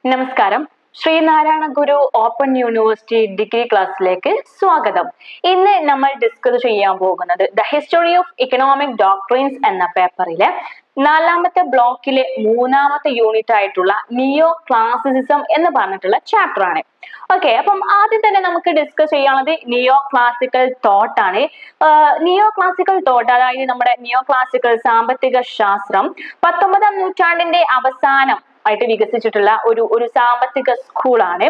നമസ്കാരം. ശ്രീനാരായണ ഗുരു open university degree ക്ലാസ്സിലേക്ക് സ്വാഗതം. ഇന്ന് നമ്മൾ ഡിസ്കസ് ചെയ്യാൻ പോകുന്നത് the history of economic doctrines എന്ന പേപ്പറിലെ 4ാമത്തെ ബ്ലോക്കിലെ 3ാമത്തെ യൂണിറ്റ് ആയിട്ടുള്ള നിയോ ക്ലാസിസിസം എന്ന് പറഞ്ഞിട്ടുള്ള ചാപ്റ്റർ ആണ്. ഓക്കെ, അപ്പം ആദ്യം തന്നെ നമുക്ക് ഡിസ്കസ് ചെയ്യാനുള്ളത് നിയോ ക്ലാസിക്കൽ തോട്ട് ആണ്. നിയോ ക്ലാസിക്കൽ തോട്ട്, അതായത് നമ്മുടെ നിയോ ക്ലാസിക്കൽ സാമ്പത്തിക ശാസ്ത്രം 19ാം നൂറ്റാണ്ടിന്റെ അവസാനം ആയിട്ട് വികസിച്ചിട്ടുള്ള ഒരു സാമ്പത്തിക സ്കൂളാണ്.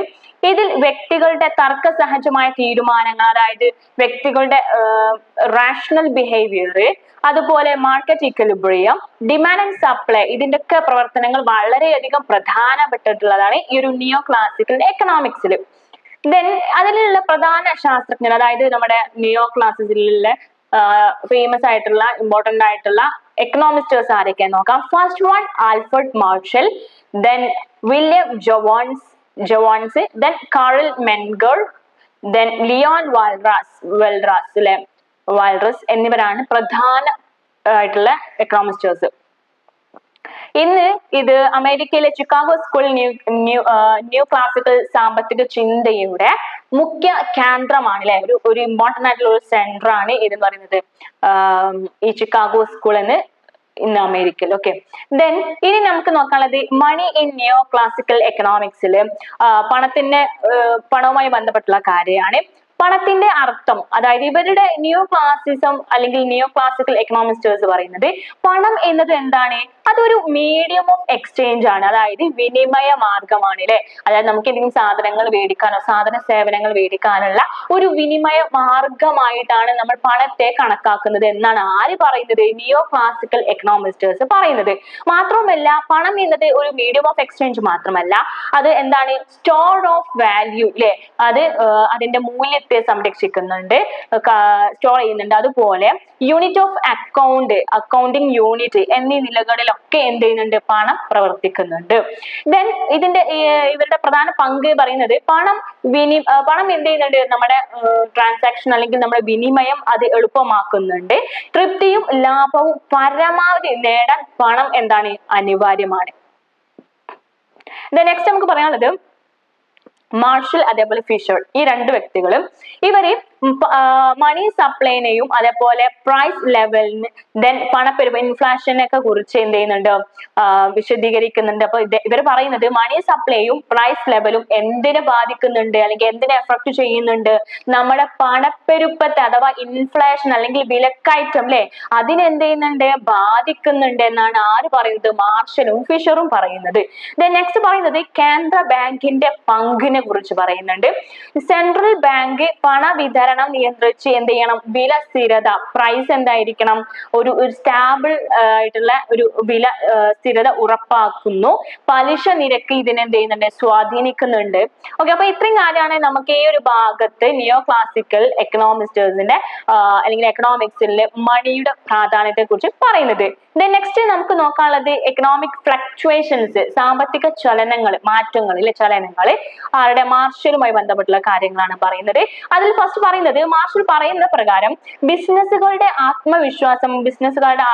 ഇതിൽ വ്യക്തികളുടെ തർക്ക സഹജമായ തീരുമാനങ്ങൾ, അതായത് വ്യക്തികളുടെ റാഷണൽ ബിഹേവിയർ, അതുപോലെ market equilibrium, demand and supply, ഇതിന്റെ ഒക്കെ പ്രവർത്തനങ്ങൾ വളരെയധികം പ്രധാനപ്പെട്ടിട്ടുള്ളതാണ് ഈ ഒരു നിയോ ക്ലാസിക്കൽ എക്കണോമിക്സിൽ. ദെൻ അതിലുള്ള പ്രധാന ശാസ്ത്രജ്ഞർ, അതായത് നമ്മുടെ നിയോ ക്ലാസിക്കലിലെ ഫേമസ് ആയിട്ടുള്ള ഇമ്പോർട്ടന്റ് ആയിട്ടുള്ള എക്കണോമിസ്റ്റേഴ്സ് ആരൊക്കെ നോക്കാം. First one Alfred Marshall, then William Jones, then Carl Menger, then Leon Walras എന്നിവരാണ് പ്രധാന ആയിട്ടുള്ള എക്കണോമിസ്റ്റേഴ്സ്. ഇന്ന് ഇത് അമേരിക്കയിലെ ചിക്കാഗോ സ്കൂൾ ന്യൂ ക്ലാസിക്കൽ സാമ്പത്തിക ചിന്തയുടെ മുഖ്യ കേന്ദ്രമാണ് അല്ലെ, ഒരു ഇമ്പോർട്ടന്റ് ആയിട്ടുള്ള ഒരു സെന്റർ ആണ് ഇതെന്ന് പറയുന്നത്, ഈ ചിക്കാഗോ സ്കൂൾ എന്ന് ഇന്ന് അമേരിക്കയിൽ. ഓക്കെ, ദെൻ ഇനി നമുക്ക് നോക്കാനുള്ളത് മണി ഇൻ നിയോ ക്ലാസിക്കൽ എക്കണോമിക്സിൽ പണവുമായി ബന്ധപ്പെട്ടുള്ള കാര്യമാണ്. പണത്തിന്റെ അർത്ഥം, അതായത് ഇവരുടെ നിയോ ക്ലാസിസം അല്ലെങ്കിൽ നിയോ ക്ലാസിക്കൽ എക്കണോമിസ്റ്റേഴ്സ് പറയുന്നത് പണം എന്നത് എന്താണ്, അതൊരു മീഡിയം ഓഫ് എക്സ്ചേഞ്ച് ആണ്, അതായത് വിനിമയ മാർഗമാണ് അല്ലെ. അതായത് നമുക്ക് എന്തെങ്കിലും സാധനങ്ങൾ മേടിക്കാനോ സാധന സേവനങ്ങൾ മേടിക്കാനുള്ള ഒരു വിനിമയ മാർഗമായിട്ടാണ് നമ്മൾ പണത്തെ കണക്കാക്കുന്നത് എന്നാണ് ആര് പറയുന്നത്, നിയോ ക്ലാസിക്കൽ എക്കണോമിസ്റ്റേഴ്സ് പറയുന്നത്. മാത്രമല്ല പണം എന്നത് ഒരു മീഡിയം ഓഫ് എക്സ്ചേഞ്ച് മാത്രമല്ല, അത് എന്താണ്, സ്റ്റോർ ഓഫ് വാല്യൂ അല്ലെ, അത് അതിന്റെ മൂല്യത്തെ സംരക്ഷിക്കുന്നുണ്ട്, സ്റ്റോർ ചെയ്യുന്നുണ്ട്. അതുപോലെ യൂണിറ്റ് ഓഫ് അക്കൗണ്ടിങ് യൂണിറ്റ് എന്നീ നിലകളിലൊക്കെ എന്ത് ചെയ്യുന്നുണ്ട്, പണം പ്രവർത്തിക്കുന്നുണ്ട്. ദെൻ ഇവരുടെ പ്രധാന പങ്ക് പറയുന്നത് പണം എന്ത് ചെയ്യുന്നുണ്ട്, നമ്മുടെ ട്രാൻസാക്ഷൻ അല്ലെങ്കിൽ നമ്മുടെ വിനിമയം അത് എളുപ്പമാക്കുന്നുണ്ട്. തൃപ്തിയും ലാഭവും പരമാവധി നേടാൻ പണം എന്താണ്, അനിവാര്യമാണ്. നെക്സ്റ്റ് നമുക്ക് പറയാനുള്ളത് മാർഷൽ അതേപോലെ ഫിഷർ, ഈ രണ്ട് വ്യക്തികളും ഇവര് മണി സപ്ലൈനെയും അതേപോലെ പ്രൈസ് ലെവലിന്, ദെൻ പണപ്പെരുപ്പം, ഇൻഫ്ലേഷനൊക്കെ കുറിച്ച് എന്ത് ചെയ്യുന്നുണ്ട്, വിശദീകരിക്കുന്നുണ്ട്. അപ്പൊ ഇവർ പറയുന്നത് മണി സപ്ലൈയും പ്രൈസ് ലെവലും എന്തിനെ ബാധിക്കുന്നുണ്ട് അല്ലെങ്കിൽ എന്തിനെ എഫക്ട് ചെയ്യുന്നുണ്ട്, നമ്മുടെ പണപ്പെരുപ്പത്തെ അഥവാ ഇൻഫ്ലേഷൻ അല്ലെങ്കിൽ വിലക്കയറ്റം അല്ലെ, അതിനെന്ത് ചെയ്യുന്നുണ്ട്, ബാധിക്കുന്നുണ്ട് എന്നാണ് ആര് പറയുന്നത്, മാർഷലും ഫിഷറും പറയുന്നത്. നെക്സ്റ്റ് പറയുന്നത് കേന്ദ്ര ബാങ്കിന്റെ പങ്കിനെ കുറിച്ച് പറയുന്നുണ്ട്. സെൻട്രൽ ബാങ്ക് പണവിതരണം നിയന്ത്രിച്ച് എന്ത് ചെയ്യണം, വില സ്ഥിരത, പ്രൈസ് എന്തായിരിക്കണം, ഒരു സ്റ്റാബിൾ ആയിട്ടുള്ള ഒരു വില സ്ഥിരത ഉറപ്പാക്കുന്നു. പലിശ നിരക്ക് ഇതിനെന്ത് ചെയ്യുന്നുണ്ട്, സ്വാധീനിക്കുന്നുണ്ട്. ഓക്കെ, അപ്പൊ ഇത്രയും കാര്യമാണ് നമുക്ക് ഈ ഒരു ഭാഗത്ത് നിയോ ക്ലാസിക്കൽ എക്കണോമിസ്റ്റേഴ്സിന്റെ അല്ലെങ്കിൽ എക്കണോമിക്സിലെ മണിയുടെ പ്രാധാന്യത്തെ കുറിച്ച് പറയുന്നത്. നെക്സ്റ്റ് നമുക്ക് നോക്കാനുള്ളത് എക്കണോമിക് ഫ്ലക്ച്വേഷൻസ്, സാമ്പത്തിക ചലനങ്ങൾ ആരുടെ, മാർഷലുമായി ബന്ധപ്പെട്ടുള്ള കാര്യങ്ങളാണ് പറയുന്നത്. അതിൽ ഫസ്റ്റ് പറയുന്നത്, മാർഷൽ പറയുന്ന പ്രകാരം ബിസിനസ്സുകളുടെ ആത്മവിശ്വാസം, ബിസിനസ്സുകളുടെ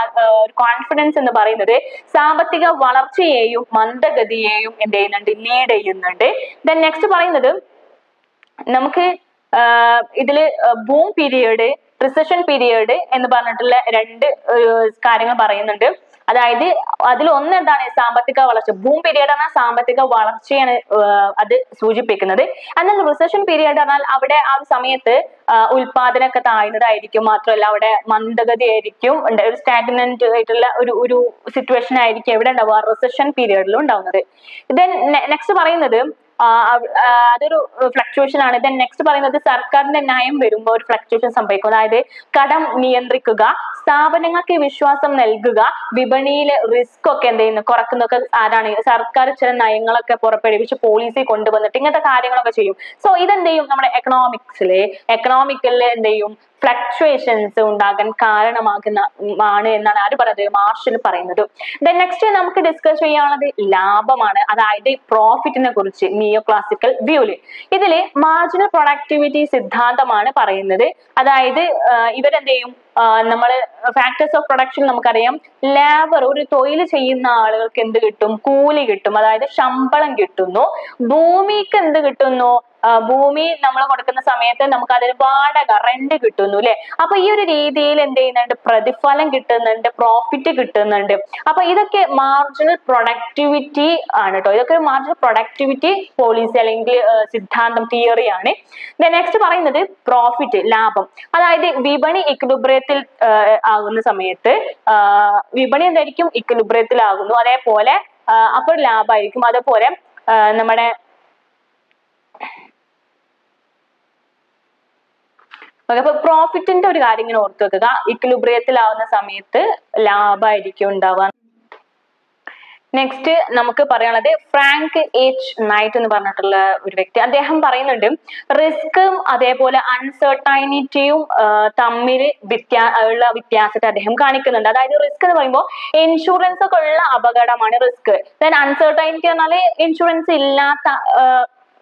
കോൺഫിഡൻസ് എന്ന് പറയുന്നത് സാമ്പത്തിക വളർച്ചയെയും മന്ദഗതിയെയും എന്ത് ചെയ്യുന്നുണ്ട്, ലീഡ് ചെയ്യുന്നുണ്ട്. നെക്സ്റ്റ് പറയുന്നത് നമുക്ക് ഇതില് ബൂം പീരിയഡ്, റിസഷൻ പീരിയഡ് എന്ന് പറഞ്ഞിട്ടുള്ള രണ്ട് കാര്യങ്ങൾ പറയുന്നുണ്ട്. അതായത് അതിൽ ഒന്ന് എന്താണ്, സാമ്പത്തിക വളർച്ച. ബൂം പീരിയഡ് എന്നാൽ സാമ്പത്തിക വളർച്ചയാണ് അത് സൂചിപ്പിക്കുന്നത്. എന്നാൽ റിസഷൻ പീരിയഡ് എന്നാൽ അവിടെ ആ സമയത്ത് ഉൽപാദനമൊക്കെ താഴ്ന്നതായിരിക്കും, മാത്രമല്ല അവിടെ മന്ദഗതി ആയിരിക്കും, ഒരു സ്റ്റാഗ്നന്റ് ആയിട്ടുള്ള ഒരു സിറ്റുവേഷൻ ആയിരിക്കും എവിടെ ഉണ്ടാവുക, റിസഷൻ പീരിയഡിലും ഉണ്ടാവുന്നത്. നെക്സ്റ്റ് പറയുന്നത് അതൊരു ഫ്ലക്ച്വേഷൻ ആണ്. നെക്സ്റ്റ് പറയുന്നത് സർക്കാരിന്റെ നയം വരുമ്പോൾ ഒരു ഫ്ലക്ച്വേഷൻ സംഭവിക്കും, അതായത് കടം നിയന്ത്രിക്കുക, സ്ഥാപനങ്ങൾക്ക് വിശ്വാസം നൽകുക, വിപണിയിലെ റിസ്ക് ഒക്കെ എന്ത് ചെയ്യുന്നു, കുറക്കുന്നൊക്കെ ആരാണ്, സർക്കാർ ചില നയങ്ങളൊക്കെ പുറപ്പെടുവിച്ച് പോളിസി കൊണ്ടുവന്നിട്ട് ഇങ്ങനത്തെ കാര്യങ്ങളൊക്കെ ചെയ്യും. സോ ഇതെന്ത് ചെയ്യും, നമ്മുടെ എക്കണോമിക്കലിൽ എന്ത് ചെയ്യും, ഫ്ലക്ച്വേഷൻസ് ഉണ്ടാകാൻ കാരണമാകുന്നതാണ് എന്നാണ് ആര് പറയുന്നത്, മാർഷൽ പറയുന്നത്. നെക്സ്റ്റ് നമുക്ക് ഡിസ്കസ് ചെയ്യാനുള്ളത് ലാഭമാണ്, അതായത് പ്രോഫിറ്റിനെ കുറിച്ച് നിയോ ക്ലാസിക്കൽ വ്യൂല്. ഇതില് മാർജിനൽ പ്രൊഡക്ടിവിറ്റി സിദ്ധാന്തമാണ് പറയുന്നത്. അതായത് ഇവരെന്ത് ചെയ്യും, നമ്മൾ ഫാക്ടേഴ്സ് ഓഫ് പ്രൊഡക്ഷൻ നമുക്കറിയാം. ലേബർ, ഒരു തൊഴിൽ ചെയ്യുന്ന ആളുകൾക്ക് എന്ത് കിട്ടും? കൂലി കിട്ടും, അതായത് ശമ്പളം കിട്ടുന്നു. ഭൂമിക്ക് എന്ത് കിട്ടുന്നു? ഭൂമി നമ്മൾ കൊടുക്കുന്ന സമയത്ത് നമുക്ക് അതിന് വാടക, റെന്റ് കിട്ടുന്നു അല്ലെ. അപ്പൊ ഈ ഒരു രീതിയിൽ എന്ത് ചെയ്യുന്നുണ്ട്? പ്രതിഫലം കിട്ടുന്നുണ്ട്, പ്രോഫിറ്റ് കിട്ടുന്നുണ്ട്. അപ്പൊ ഇതൊക്കെ മാർജിനൽ പ്രൊഡക്ടിവിറ്റി ആണ് കേട്ടോ. ഇതൊക്കെ മാർജിനൽ പ്രൊഡക്ടിവിറ്റി പോളിസി അല്ലെങ്കിൽ സിദ്ധാന്തം, തിയറി ആണ്. നെക്സ്റ്റ് പറയുന്നത് പ്രോഫിറ്റ്, ലാഭം. അതായത് വിപണി ഇക്വിലിബ്രിയത്തിൽ ആകുന്ന സമയത്ത് വിപണി എന്തായിരിക്കും? ഇക്വിലിബ്രിയത്തിൽ ആകുന്നു. അതേപോലെ അപ്പോൾ ലാഭമായിരിക്കും. അതേപോലെ നമ്മുടെ അപ്പൊ പ്രോഫിറ്റിന്റെ ഒരു കാര്യം ഇങ്ങനെ ഓർത്ത് വെക്കുക. ഇക്വിലിബ്രിയത്തിലാവുന്ന സമയത്ത് ലാഭമായിരിക്കും ഉണ്ടാവുക. നെക്സ്റ്റ് നമുക്ക് പറയാനുള്ളത് ഫ്രാങ്ക് എച്ച് നൈറ്റ് എന്ന് പറഞ്ഞിട്ടുള്ള ഒരു വ്യക്തി. അദ്ദേഹം പറയുന്നുണ്ട് റിസ്ക്കും അതേപോലെ അൺസർട്ടൈനിറ്റിയും തമ്മിൽ ഉള്ള വ്യത്യാസത്തെ അദ്ദേഹം കാണിക്കുന്നുണ്ട്. അതായത് റിസ്ക് എന്ന് പറയുമ്പോൾ ഇൻഷുറൻസ് ഒക്കെ ഉള്ള അപകടമാണ് റിസ്ക്. ദെൻ അൺസർട്ടൈനിറ്റി പറഞ്ഞാല് ഇൻഷുറൻസ് ഇല്ലാത്ത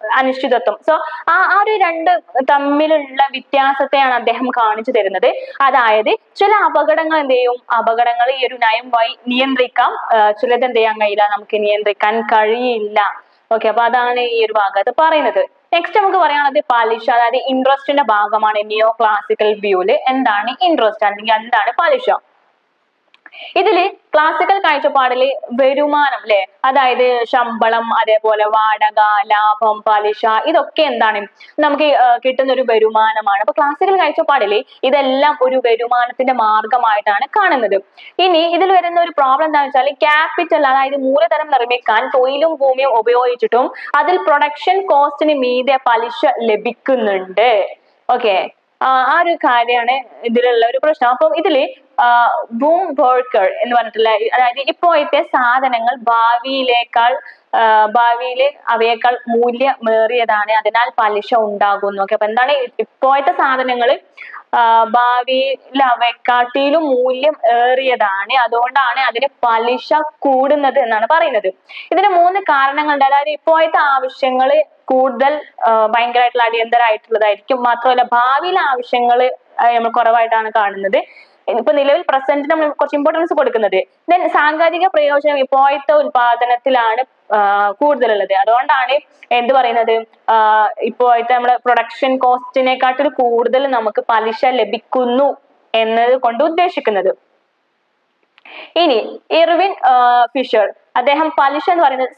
അനിശ്ചിതത്വം. സോ ആ ഒരു രണ്ട് തമ്മിലുള്ള വ്യത്യാസത്തെയാണ് അദ്ദേഹം കാണിച്ചു തരുന്നത്. അതായത് ചില അപകടങ്ങൾ എന്ത് ചെയ്യും? അപകടങ്ങൾ ഈ ഒരു നയം വഴി നിയന്ത്രിക്കാം, ചിലത് എന്ത് ചെയ്യാൻ കഴിയില്ല, നമുക്ക് നിയന്ത്രിക്കാൻ കഴിയില്ല. ഓക്കെ, അപ്പൊ അതാണ് ഈ ഒരു ഭാഗത്ത് പറയുന്നത്. നെക്സ്റ്റ് നമുക്ക് പറയാനുള്ളത് പലിശ, അതായത് ഇൻട്രസ്റ്റിന്റെ ഭാഗമാണ് നിയോ ക്ലാസിക്കൽ വ്യൂല്. എന്താണ് ഇൻട്രസ്റ്റ് അല്ലെങ്കിൽ എന്താണ് പലിശ? ഇതില് ക്ലാസിക്കൽ കാഴ്ചപ്പാടില് വരുമാനം അല്ലെ, അതായത് ശമ്പളം, അതേപോലെ വാടക, ലാഭം, പലിശ, ഇതൊക്കെ എന്താണ്? നമുക്ക് കിട്ടുന്ന ഒരു വരുമാനമാണ്. അപ്പൊ ക്ലാസിക്കൽ കാഴ്ചപ്പാടില് ഇതെല്ലാം ഒരു വരുമാനത്തിന്റെ മാർഗമായിട്ടാണ് കാണുന്നത്. ഇനി ഇതിൽ വരുന്ന ഒരു പ്രോബ്ലം എന്താണെന്ന് വെച്ചാൽ ക്യാപിറ്റൽ, അതായത് മൂലധനം നിർമ്മിക്കാൻ തൊഴിലും ഭൂമിയും ഉപയോഗിച്ചിട്ടും അതിൽ പ്രൊഡക്ഷൻ കോസ്റ്റിന് മീതെ പലിശ ലഭിക്കുന്നുണ്ട്. ഓക്കെ, ആ ഒരു കാര്യമാണ് ഇതിലുള്ള ഒരു പ്രശ്നം. അപ്പം ഇതില് ബൂം വർക്കർ എന്ന് പറഞ്ഞിട്ടുള്ള, അതായത് ഇപ്പോഴത്തെ സാധനങ്ങൾ ഭാവിയിൽ അവയേക്കാൾ മൂല്യമേറിയതാണ്, അതിനാൽ പലിശ ഉണ്ടാകുന്നു. ഓക്കെ, അപ്പൊ എന്താണ്? ഇപ്പോഴത്തെ സാധനങ്ങൾ ഭാവിയിൽ അവയെക്കാട്ടിലും മൂല്യം ഏറിയതാണ്, അതുകൊണ്ടാണ് അതിന് പലിശ കൂടുന്നത് എന്നാണ് പറയുന്നത്. ഇതിന് 3 കാരണങ്ങളുണ്ട്. അതായത് ഇപ്പോഴത്തെ ആവശ്യങ്ങൾ കൂടുതൽ ഭയങ്കരമായിട്ടുള്ള അടിയന്തരമായിട്ടുള്ളതായിരിക്കും. മാത്രമല്ല ഭാവിയിലെ ആവശ്യങ്ങൾ നമ്മൾ കുറവായിട്ടാണ് കാണുന്നത്. ഇപ്പൊ നിലവിൽ പ്രസന്റിന് നമ്മൾ കുറച്ച് ഇമ്പോർട്ടൻസ് കൊടുക്കുന്നത്. ദെൻ സാങ്കേതിക പ്രയോജനം ഇപ്പോഴത്തെ ഉൽപാദനത്തിലാണ് കൂടുതലുള്ളത്. അതുകൊണ്ടാണ് എന്ത് പറയുന്നത്? ഇപ്പോഴത്തെ നമ്മുടെ പ്രൊഡക്ഷൻ കോസ്റ്റിനെക്കാട്ടിൽ കൂടുതൽ നമുക്ക് പലിശ ലഭിക്കുന്നു എന്നത് കൊണ്ട് ഉദ്ദേശിക്കുന്നത്. ഇനി ഇർവിൻ ഫിഷർ, അദ്ദേഹം പലിശ എന്ന് പറയുന്നത്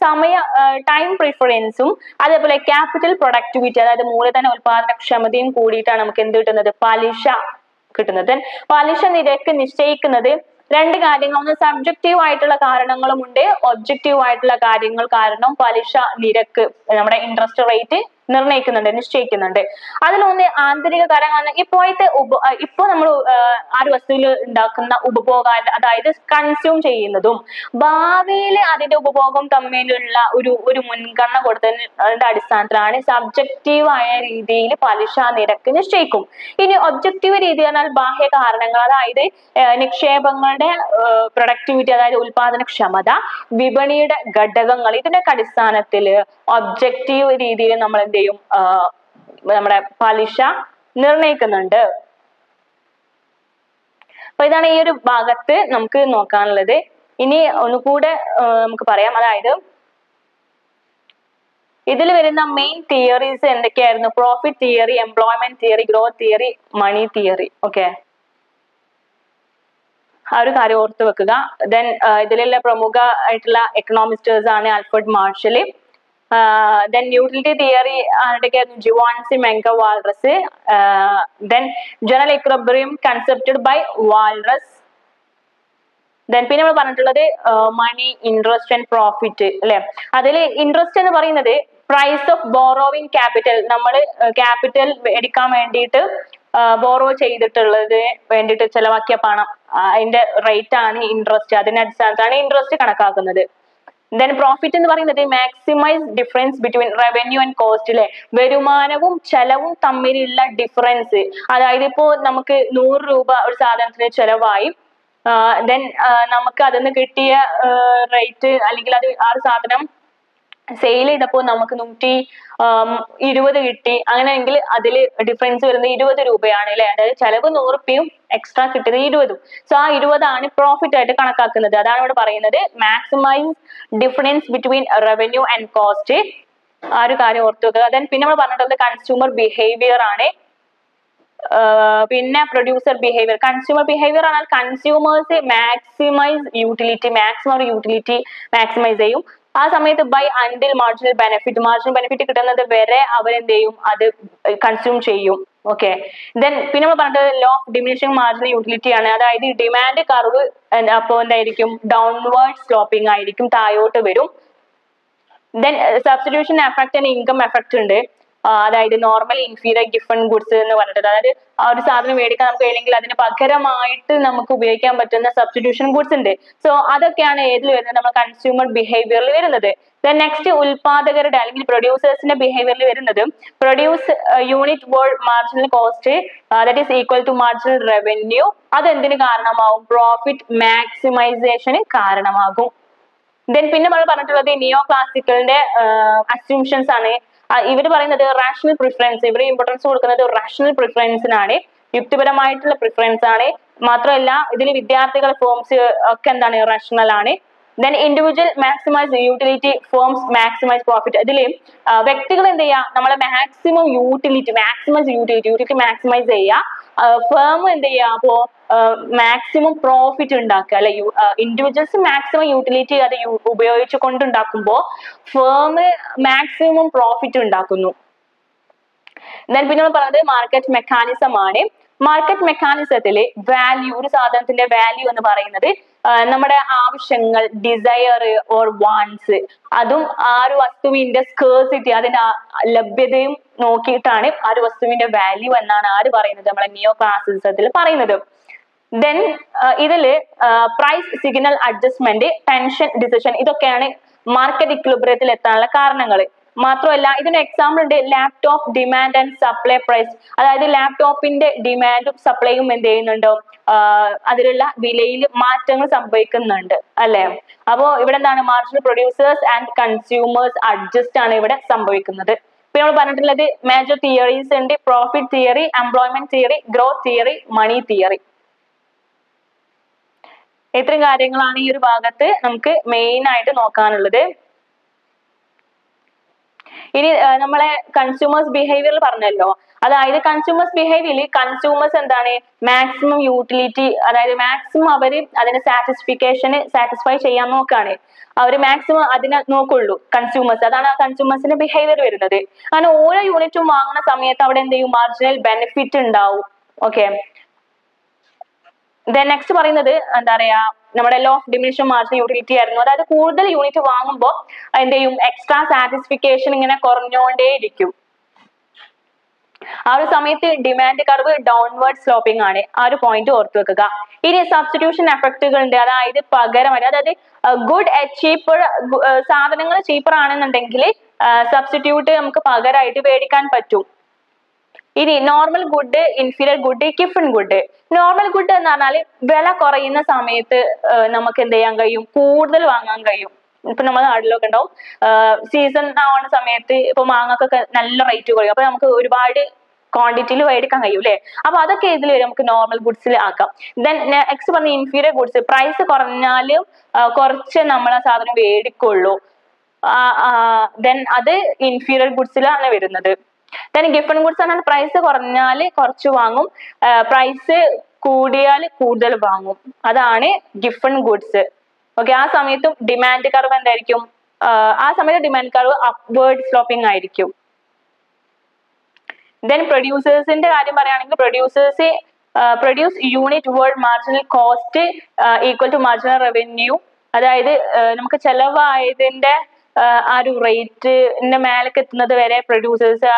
ടൈം പ്രിഫറൻസും അതേപോലെ ക്യാപിറ്റൽ പ്രൊഡക്ടിവിറ്റി, അതായത് മൂലധന ഉൽപാദനക്ഷമതയും കൂടിയിട്ടാണ് നമുക്ക് എന്ത് കിട്ടുന്നത്? പലിശ കിട്ടുന്നത്. പലിശ നിരക്ക് നിശ്ചയിക്കുന്നത് 2 കാര്യങ്ങൾ. ഒന്ന് സബ്ജക്റ്റീവ് ആയിട്ടുള്ള കാരണങ്ങളുമുണ്ട്, ഒബ്ജക്റ്റീവ് ആയിട്ടുള്ള കാര്യങ്ങൾ കാരണം പലിശ നിരക്ക്, നമ്മുടെ ഇൻട്രസ്റ്റ് റേറ്റ് നിശ്ചയിക്കുന്നുണ്ട്. അതിലൊന്ന് ആന്തരിക കാര്യങ്ങളാണ്. ഇപ്പൊ നമ്മൾ ആ ഒരു വസ്തുവിൽ ഉണ്ടാക്കുന്ന ഉപഭോഗം, അതായത് കൺസ്യൂം ചെയ്യുന്നതും ഭാവിയിൽ അതിന്റെ ഉപഭോഗം തമ്മിലുള്ള ഒരു മുൻഗണന കൊടുത്തതിന്റെ അടിസ്ഥാനത്തിലാണ് സബ്ജക്റ്റീവ് ആയ രീതിയിൽ പലിശ നിരക്ക് നിശ്ചയിക്കും. ഇനി ഒബ്ജക്റ്റീവ് രീതി പറഞ്ഞാൽ ബാഹ്യ കാരണങ്ങൾ, അതായത് നിക്ഷേപങ്ങളുടെ പ്രൊഡക്ടിവിറ്റി, അതായത് ഉൽപാദനക്ഷമത, വിപണിയുടെ ഘടകങ്ങൾ, ഇതിന്റെ അടിസ്ഥാനത്തിൽ ഒബ്ജക്റ്റീവ് രീതിയിൽ നമ്മൾ എന്ത് ചെയ്യും? നമ്മുടെ പലിശ നിർണയിക്കുന്നുണ്ട്. അപ്പൊ ഇതാണ് ഈ ഒരു ഭാഗത്ത് നമുക്ക് നോക്കാനുള്ളത്. ഇനി ഒന്നുകൂടെ നമുക്ക് പറയാം. അതായത് ഇതിൽ വരുന്ന മെയിൻ തിയറീസ് എന്തൊക്കെയായിരുന്നു? Profit theory, employment theory, growth theory, money theory. Okay, ആ ഒരു കാര്യം ഓർത്ത് വെക്കുക. ദെൻ ഇതിലുള്ള പ്രമുഖ ആയിട്ടുള്ള എക്കണോമിസ്റ്റേഴ്സ് ആണ് Alfred Marshall. Then utility theory ആരുടെയൊക്കെയായിരുന്നു? ജുവാൻസി മെങ്ക Walras. Then general equilibrium concepted by Walras. Then പിന്നെ നമ്മൾ പറഞ്ഞിട്ടുള്ളത് മണി, ഇൻട്രസ്റ്റ് ആൻഡ് പ്രോഫിറ്റ് അല്ലെ. അതിൽ ഇൻട്രസ്റ്റ് എന്ന് പറയുന്നത് പ്രൈസ് ഓഫ് ബോറോവിങ് ക്യാപിറ്റൽ, നമ്മൾ ക്യാപിറ്റൽ എടുക്കാൻ വേണ്ടിയിട്ട് ബോറോ ചെയ്തിട്ടുള്ളത് വേണ്ടിയിട്ട് ചെലവാക്കിയ പണം, അതിന്റെ റേറ്റ് ആണ് ഇൻട്രസ്റ്റ്. അതിനടിസ്ഥാനത്താണ് ഇൻട്രസ്റ്റ് കണക്കാക്കുന്നത്. ദെൻ പ്രോഫിറ്റ് എന്ന് പറയുന്നത് maximise difference between revenue and cost അല്ലെ, വരുമാനവും ചെലവും തമ്മിലുള്ള ഡിഫറൻസ്. അതായത് ഇപ്പോ നമുക്ക് 100 രൂപ ഒരു സാധനത്തിന് ചെലവായി, ദെൻ നമുക്ക് അതിന് കിട്ടിയ റേറ്റ് അല്ലെങ്കിൽ ആ ഒരു സാധനം സെയിൽ ചെയ്തപ്പോൾ നമുക്ക് 120 കിട്ടി, അങ്ങനെയെങ്കിൽ അതിൽ ഡിഫറൻസ് വരുന്നത് 20 രൂപയാണ് അല്ലെ. അതായത് ചെലവ് 100 രൂപയും എക്സ്ട്രാ കിട്ടിയത് 20. സോ ആ 20 പ്രോഫിറ്റ് ആയിട്ട് കണക്കാക്കുന്നത്. അതാണ് ഇവിടെ പറയുന്നത് maximise difference between revenue and cost. ആ ഒരു കാര്യം ഓർത്തു വെക്കുക. പിന്നെ നമ്മൾ പറഞ്ഞിട്ടുള്ളത് കൺസ്യൂമർ ബിഹേവിയർ ആണ്. പിന്നെ പ്രൊഡ്യൂസർ ബിഹേവിയർ. കൺസ്യൂമർ ബിഹേവിയർ എന്നാൽ കൺസ്യൂമേഴ്സ് മാക്സിമൈസ് യൂട്ടിലിറ്റി മാക്സിമൈസ് ചെയ്യും. ആ സമയത്ത് ബൈ അണ്ടിൽ മാർജിനൽ ബെനിഫിറ്റ് കിട്ടുന്നത് വരെ അവരെന്ത് ചെയ്യും, അത് കൺസ്യൂം ചെയ്യും. ഓക്കെ. പിന്നെ നമ്മൾ പറഞ്ഞത് law of diminishing marginal utility ആണ്. അതായത് ഡിമാൻഡ് കർവ് അപ്പോൾ എന്തായിരിക്കും, ഡൗൺവേർഡ് സ്ലോപ്പിംഗ് ആയിരിക്കും, താഴോട്ട് വരും. Substitution effect and income effect ഉണ്ട്. അതായത് നോർമൽ ഇൻഫീരിയർ ഡിഫറെന്റ് ഗുഡ്സ് എന്ന് പറഞ്ഞിട്ട്, അതായത് ആ ഒരു സാധനം മേടിക്കാൻ നമുക്ക് അല്ലെങ്കിൽ അതിന് പകരമായിട്ട് നമുക്ക് ഉപയോഗിക്കാൻ പറ്റുന്ന സബ്സ്റ്റിറ്റ്യൂഷൻ ഗുഡ്സ് ഉണ്ട്. സോ അതൊക്കെയാണ് ഏതിൽ വരുന്നത്, നമ്മൾ കൺസ്യൂമർ ബിഹേവിയറിൽ വരുന്നത്. നെക്സ്റ്റ് ഉൽപാദകരുടെ അല്ലെങ്കിൽ പ്രൊഡ്യൂസേഴ്സിന്റെ ബിഹേവിയറിൽ വരുന്നത് produce unit where marginal cost that is equal to marginal revenue. അതെന്തിന് കാരണമാവും, പ്രോഫിറ്റ് മാക്സിമൈസേഷന് കാരണമാകും. പിന്നെ നമ്മൾ പറഞ്ഞിട്ടുള്ളത് നിയോ ക്ലാസിക്കലിന്റെ അസ്യൂംഷൻസ് ആണ്. ഇവർ പറയുന്നത് റാഷണൽ പ്രിഫറൻസ്, ഇവർ ഇമ്പോർട്ടൻസ് കൊടുക്കുന്നത് റാഷണൽ പ്രിഫറൻസിനാണ്, യുക്തിപരമായിട്ടുള്ള പ്രിഫറൻസ് ആണ്. മാത്രമല്ല ഇതിൽ വിദ്യാർത്ഥികൾ ഫോംസ് ഒക്കെ എന്താണ്, റാഷണൽ ആണ്. Individual maximise utility, firms maximise profit. ഇതിൽ വ്യക്തികൾ എന്ത് ചെയ്യുക, നമ്മളെ മാക്സിമം യൂട്ടിലിറ്റി മാക്സിമൈസ് ചെയ്യുക. ഫേം എന്ത് ചെയ്യുക, അപ്പോ മാക്സിമം പ്രോഫിറ്റ് ഉണ്ടാക്കുക അല്ലെ. ഇൻഡിവിജ്വൽസ് മാക്സിമം യൂട്ടിലിറ്റി അത് ഉപയോഗിച്ചു കൊണ്ടുണ്ടാക്കുമ്പോൾ ഫേം മാക്സിമം പ്രോഫിറ്റ് ഉണ്ടാക്കുന്നു. പിന്നെ നമ്മൾ പറയുന്നത് മാർക്കറ്റ് മെക്കാനിസം ആണ്. മാർക്കറ്റ് മെക്കാനിസത്തില് വാല്യൂ, ഒരു സാധനത്തിന്റെ വാല്യൂ എന്ന് പറയുന്നത് നമ്മുടെ ആവശ്യങ്ങൾ, ഡിസയർ ഓർ വാണ്ട്സ്, അതും ആ ഒരു വസ്തുവിന്റെ സ്കേഴ്സിറ്റി, അതിന്റെ ലഭ്യതയും നോക്കിയിട്ടാണ് ആ ഒരു വസ്തുവിന്റെ വാല്യൂ എന്നാണ് ആര് പറയുന്നത്, നമ്മളെ നിയോ ക്ലാസിസത്തിൽ പറയുന്നത്. ഇതില് price signal adjustment, tension decision, ഇതൊക്കെയാണ് മാർക്കറ്റ് ഇക്വിലിബ്രിയത്തിൽ എത്താനുള്ള കാരണങ്ങൾ. മാത്രമല്ല ഇതിന് എക്സാമ്പിൾ ഉണ്ട് laptop demand and supply price. അതായത് ലാപ്ടോപ്പിന്റെ ഡിമാൻഡും സപ്ലൈയും എന്ത് ചെയ്യുന്നുണ്ടോ, അതിലുള്ള വിലയിൽ മാറ്റങ്ങൾ സംഭവിക്കുന്നുണ്ട് അല്ലെ. അപ്പോ ഇവിടെ എന്താണ്, marginal producers and consumers adjust ആണ് ഇവിടെ സംഭവിക്കുന്നത്. പിന്നെ നമ്മൾ പറഞ്ഞിട്ടുള്ളത് മേജർ തിയറീസ് ഉണ്ട്, profit theory, employment theory, growth theory, money theory. ഇത്രയും കാര്യങ്ങളാണ് ഈ ഒരു ഭാഗത്ത് നമുക്ക് മെയിൻ ആയിട്ട് നോക്കാനുള്ളത്. ഇനി നമ്മളെ കൺസ്യൂമേഴ്സ് ബിഹേവിയർ പറഞ്ഞല്ലോ, അതായത് കൺസ്യൂമേഴ്സ് ബിഹേവിയറിൽ കൺസ്യൂമേഴ്സ് എന്താണ്, മാക്സിമം യൂട്ടിലിറ്റി, അതായത് മാക്സിമം അവര് അതിന്റെ സാറ്റിസ്ഫൈ ചെയ്യാൻ നോക്കാണ്. അവര് മാക്സിമം അതിനെ നോക്കുള്ളൂ കൺസ്യൂമേഴ്സ്. അതാണ് ആ കൺസ്യൂമേഴ്സിന്റെ ബിഹേവിയർ വരുന്നത്. അങ്ങനെ ഓരോ യൂണിറ്റും വാങ്ങുന്ന സമയത്ത് അവിടെ എന്ത് ചെയ്യും, മാർജിനൽ ബെനിഫിറ്റ് ഉണ്ടാവും. ഓക്കെ. നെക്സ്റ്റ് പറയുന്നത് എന്താ പറയാ, നമ്മുടെ law of diminishing marginal utility ആയിരുന്നു. അതായത് കൂടുതൽ യൂണിറ്റ് വാങ്ങുമ്പോൾ എന്ത് ചെയ്യും, എക്സ്ട്രാ സാറ്റിസ്ഫിക്കേഷൻ ഇങ്ങനെ കുറഞ്ഞുകൊണ്ടേയിരിക്കും. ആ ഒരു സമയത്ത് ഡിമാൻഡ് കർവ് ഡൗൺവേർഡ് സ്ലോപ്പിംഗ് ആണ്. ആ ഒരു പോയിന്റ് ഓർത്തു വെക്കുക. ഇനി സബ്സ്റ്റിറ്റ്യൂഷൻ എഫക്റ്റുകൾ ഉണ്ട്. അതായത് പകരമായി, അതായത് ഗുഡ് ചീപ്പർ, സാധനങ്ങൾ ചീപ്പർ ആണെന്നുണ്ടെങ്കിൽ സബ്സ്റ്റിറ്റ്യൂട്ട് നമുക്ക് പകരമായിട്ട് മേടിക്കാൻ പറ്റും. ഇനി normal good, inferior good, Giffen good. Normal good എന്ന് പറഞ്ഞാൽ വില കുറയുന്ന സമയത്ത് നമുക്ക് എന്ത് ചെയ്യാൻ കഴിയും, കൂടുതൽ വാങ്ങാൻ കഴിയും. ഇപ്പൊ നമ്മുടെ നാട്ടിലൊക്കെ ഉണ്ടാവും സീസൺ ആവുന്ന സമയത്ത് ഇപ്പൊ മാങ്ങക്കൊക്കെ നല്ല റേറ്റ് കുറയും, അപ്പൊ നമുക്ക് ഒരുപാട് ക്വാണ്ടിറ്റിയിൽ മേടിക്കാൻ കഴിയും അല്ലെ. അപ്പൊ അതൊക്കെ ഇതിൽ വരും, നമുക്ക് നോർമൽ ഗുഡ്സിൽ ആക്കാം. നെക്സ്റ്റ് പറഞ്ഞ ഇൻഫീരിയർ ഗുഡ്സ്, പ്രൈസ് കുറഞ്ഞാലും കുറച്ച് നമ്മൾ ആ സാധനം മേടിക്കുള്ളൂ. അത് ഇൻഫീരിയർ ഗുഡ്സിലാണ് വരുന്നത്. ഗിഫൺ ഗുഡ്സ് പറഞ്ഞാൽ പ്രൈസ് കുറഞ്ഞാൽ കുറച്ച് വാങ്ങും, പ്രൈസ് കൂടിയാൽ കൂടുതൽ വാങ്ങും. അതാണ് ഗിഫൺ ഗുഡ്സ്. ഓക്കെ. ആ സമയത്തും ഡിമാൻഡ് കർവ് എന്തായിരിക്കും, ആ സമയത്ത് ഡിമാൻഡ് കർവ് അപ്വേർഡ് സ്ലോപ്പിംഗ് ആയിരിക്കും. പ്രൊഡ്യൂസേഴ്സിന്റെ കാര്യം പറയുകയാണെങ്കിൽ produce unit where marginal cost equal to marginal revenue. അതായത് നമുക്ക് ചെലവായതിന്റെ ആ ഒരു റേറ്റിന്റെ മേലേക്ക് എത്തുന്നത് വരെ പ്രൊഡ്യൂസേഴ്സ്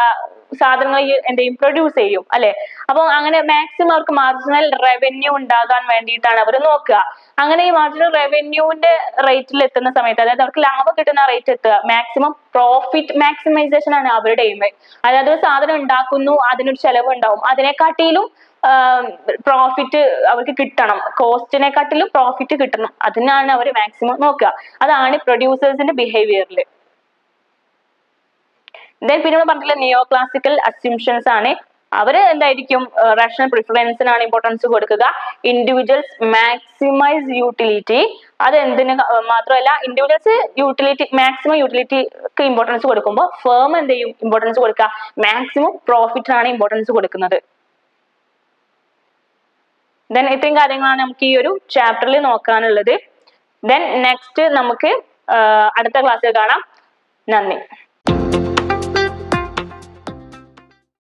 സാധനങ്ങൾ എന്ത് ചെയ്യും, പ്രൊഡ്യൂസ് ചെയ്യും അല്ലെ. അപ്പൊ അങ്ങനെ മാക്സിമം അവർക്ക് മാർജിനൽ റവന്യൂ ഉണ്ടാകാൻ വേണ്ടിയിട്ടാണ് അവർ നോക്കുക. അങ്ങനെ ഈ മാർജിനൽ റവന്യൂവിന്റെ റേറ്റിൽ എത്തുന്ന സമയത്ത്, അതായത് അവർക്ക് ലാഭം കിട്ടുന്ന റേറ്റ് എത്തുക, മാക്സിമം പ്രോഫിറ്റ് മാക്സിമൈസേഷൻ ആണ് അവരുടെ എയിം. അതായത് ഒരു സാധനം ഉണ്ടാക്കുന്നു, അതിനൊരു ചെലവ് ഉണ്ടാവും, അതിനെക്കാട്ടിലും പ്രോഫിറ്റ് അവർക്ക് കിട്ടണം, കോസ്റ്റിനെക്കാട്ടിലും പ്രോഫിറ്റ് കിട്ടണം, അതിനാണ് അവർ മാക്സിമം നോക്കുക. അതാണ് പ്രൊഡ്യൂസേഴ്സിന്റെ ബിഹേവിയറിൽ. ദെൻ പിന്നെ പറഞ്ഞിട്ടുള്ള നിയോ ക്ലാസിക്കൽ അസ്യൂംഷൻസ് ആണ്. അവര് എന്തായിരിക്കും റേഷണൽ പ്രിഫറൻസിനാണ് ഇമ്പോർട്ടൻസ് കൊടുക്കുക. ഇൻഡിവിജ്വൽസ് മാക്സിമൈസ് യൂട്ടിലിറ്റി, അത് എന്തിന് മാത്രമല്ല, ഇൻഡിവിജ്വൽസ് യൂട്ടിലിറ്റി മാക്സിമം യൂട്ടിലിറ്റിക്ക് ഇമ്പോർട്ടൻസ് കൊടുക്കുമ്പോൾ ഫേം എന്ത് ചെയ്യും ഇമ്പോർട്ടൻസ് കൊടുക്കുക, മാക്സിമം പ്രോഫിറ്റിനാണ് ഇമ്പോർട്ടൻസ് കൊടുക്കുന്നത്. ദെൻ ഇത്രയും കാര്യങ്ങളാണ് നമുക്ക് ഈ ഒരു ചാപ്റ്ററിൽ നോക്കാനുള്ളത്. ദെൻ നെക്സ്റ്റ് നമുക്ക് അടുത്ത ക്ലാസ്സിൽ കാണാം. നന്ദി.